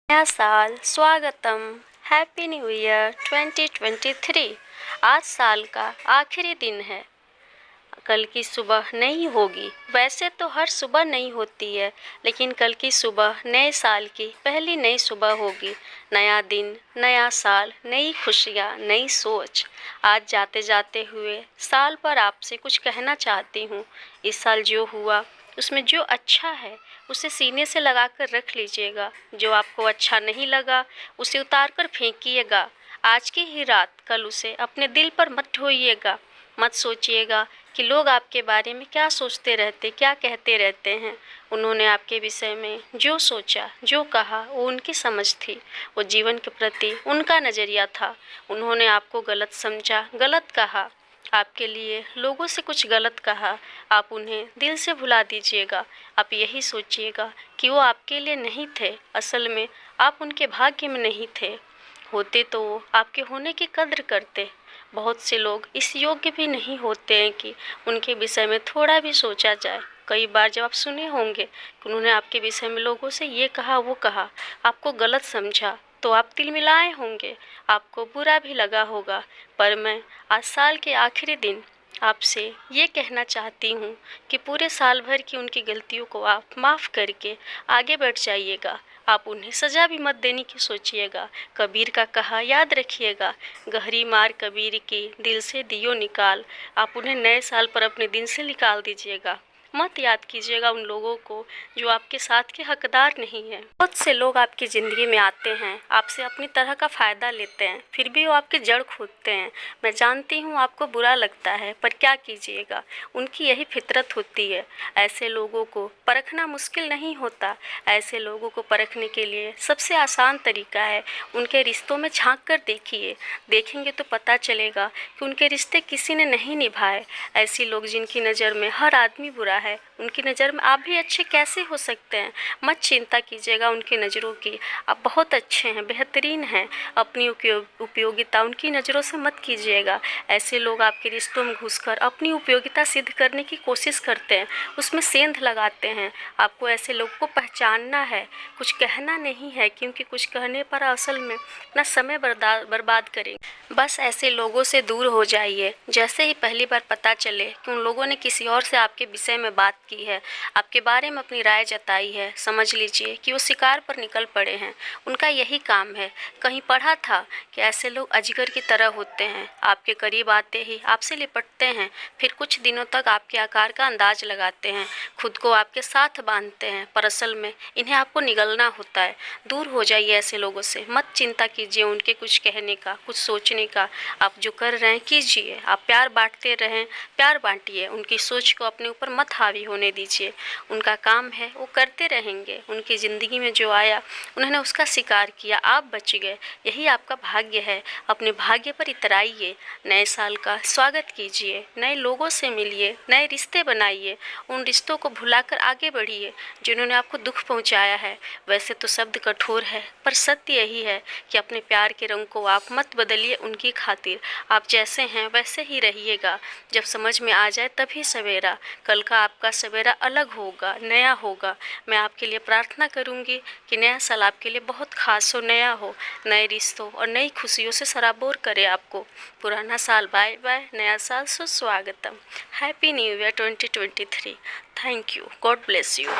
नया साल स्वागतम। Happy new year 2023। आज साल का आखिरी दिन है। कल की सुबह नई होगी। वैसे तो हर सुबह नई होती है, लेकिन कल की सुबह नए साल की पहली नई सुबह होगी। नया दिन, नया साल, नई खुशियाँ, नई सोच। आज जाते जाते हुए साल पर आपसे कुछ कहना चाहती हूँ। इस साल जो हुआ उसमें जो अच्छा है उसे सीने से लगा कर रख लीजिएगा। जो आपको अच्छा नहीं लगा उसे उतार कर फेंकिएगा। आज की ही रात कल उसे अपने दिल पर मत ढोइएगा। मत सोचिएगा कि लोग आपके बारे में क्या सोचते रहते, क्या कहते रहते हैं। उन्होंने आपके विषय में जो सोचा, जो कहा, वो उनकी समझ थी, वो जीवन के प्रति उनका नज़रिया था। उन्होंने आपको गलत समझा, गलत कहा, आपके लिए लोगों से कुछ गलत कहा। आप उन्हें दिल से भुला दीजिएगा। आप यही सोचिएगा कि वो आपके लिए नहीं थे। असल में आप उनके भाग्य में नहीं थे। होते तो वो आपके होने की कद्र करते। बहुत से लोग इस योग्य भी नहीं होते हैं कि उनके विषय में थोड़ा भी सोचा जाए। कई बार जब आप सुने होंगे कि उन्होंने आपके विषय में लोगों से ये कहा, वो कहा, आपको गलत समझा, तो आप तिलमिलाए होंगे, आपको बुरा भी लगा होगा। पर मैं आज साल के आखिरी दिन आपसे ये कहना चाहती हूँ कि पूरे साल भर की उनकी गलतियों को आप माफ़ करके आगे बढ़ जाइएगा। आप उन्हें सज़ा भी मत देने की सोचिएगा। कबीर का कहा याद रखिएगा, गहरी मार कबीर की, दिल से दियो निकाल। आप उन्हें नए साल पर अपने दिन से निकाल दीजिएगा। मत याद कीजिएगा उन लोगों को जो आपके साथ के हकदार नहीं हैं। बहुत से लोग आपकी ज़िंदगी में आते हैं, आपसे अपनी तरह का फ़ायदा लेते हैं, फिर भी वो आपकी जड़ खोदते हैं। मैं जानती हूँ आपको बुरा लगता है, पर क्या कीजिएगा, उनकी यही फितरत होती है। ऐसे लोगों को परखना मुश्किल नहीं होता। ऐसे लोगों को परखने के लिए सबसे आसान तरीका है उनके रिश्तों में झांक कर देखिए। देखेंगे तो पता चलेगा कि उनके रिश्ते किसी ने नहीं निभाए। ऐसे लोग जिनकी नज़र में हर आदमी बुरा है, उनकी नज़र में आप भी अच्छे कैसे हो सकते हैं। मत चिंता कीजिएगा उनकी नज़रों की। आप बहुत अच्छे हैं, बेहतरीन हैं। अपनी उपयोगिता उनकी नज़रों से मत कीजिएगा। ऐसे लोग आपके रिश्तों में घुसकर अपनी उपयोगिता सिद्ध करने की कोशिश करते हैं, उसमें सेंध लगाते हैं। आपको ऐसे लोग को पहचानना है, कुछ कहना नहीं है, क्योंकि कुछ कहने पर असल में अपना समय बर्बाद करेंगे। बस ऐसे लोगों से दूर हो जाइए। जैसे ही पहली बार पता चले कि उन लोगों ने किसी और से आपके विषय में बात की है, आपके बारे में अपनी राय जताई है, समझ लीजिए कि वो शिकार पर निकल पड़े हैं। उनका यही काम है। कहीं पढ़ा था कि ऐसे लोग अजगर की तरह होते हैं, आपके करीब आते ही आपसे लिपटते हैं, फिर कुछ दिनों तक आपके आकार का अंदाज लगाते हैं, खुद को आपके साथ बांधते हैं, पर असल में इन्हें आपको निगलना होता है। दूर हो जाइए ऐसे लोगों से। मत चिंता कीजिए उनके कुछ कहने का, कुछ सोचने का। आप जो कर रहे हैं कीजिए। आप प्यार बांटते रहें, प्यार बांटिए। उनकी सोच को अपने ऊपर मत हावी होने दीजिए। उनका काम है, वो करते रहेंगे। उनकी ज़िंदगी में जो आया उन्होंने उसका शिकार किया, आप बच गए। यही आपका भाग्य है। अपने भाग्य पर इतराइए। नए साल का स्वागत कीजिए, नए लोगों से मिलिए, नए रिश्ते बनाइए। उन रिश्तों को भुलाकर आगे बढ़िए जिन्होंने आपको दुख पहुंचाया है। वैसे तो शब्द कठोर है, पर सत्य यही है कि अपने प्यार के रंग को आप मत बदलिए उनकी खातिर। आप जैसे हैं वैसे ही रहिएगा। जब समझ में आ जाए तभी सवेरा। कल का आपका सवेरा अलग होगा, नया होगा। मैं आपके लिए प्रार्थना करूंगी कि नया साल आपके लिए बहुत खास हो, नया हो, नए रिश्तों और नई खुशियों से सराबोर करे आपको। पुराना साल बाय बाय, नया साल सुस्वागतम। Happy new year 2023। Thank you. God bless you.